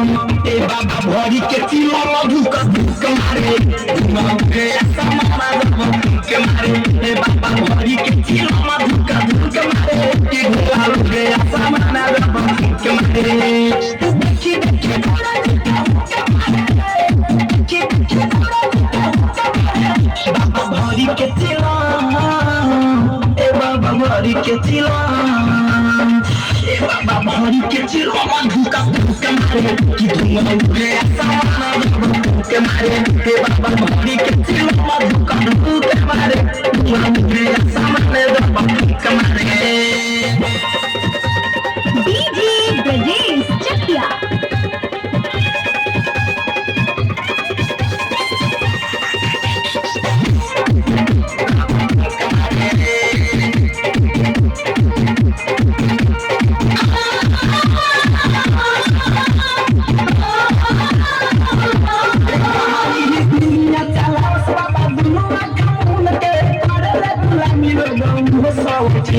भरी के चिलो धुका धुका मारे धुमाके समाना के मारे ए बाबा भरी के चिलो धुका धुका मारे के धुमाके समाना के मारे देखी देखी थोड़ा धुका मारे देखी देखी थोड़ा धुका मारे बाबा भरी के चिलो ए बाबा भरी के चिलो बाबा भरी के चिलो धुका धुका मारे कि धुमाके समाना के मारे हे बाबा भरी के चिलो धुका धुका मारे धुमाके समाना के मारे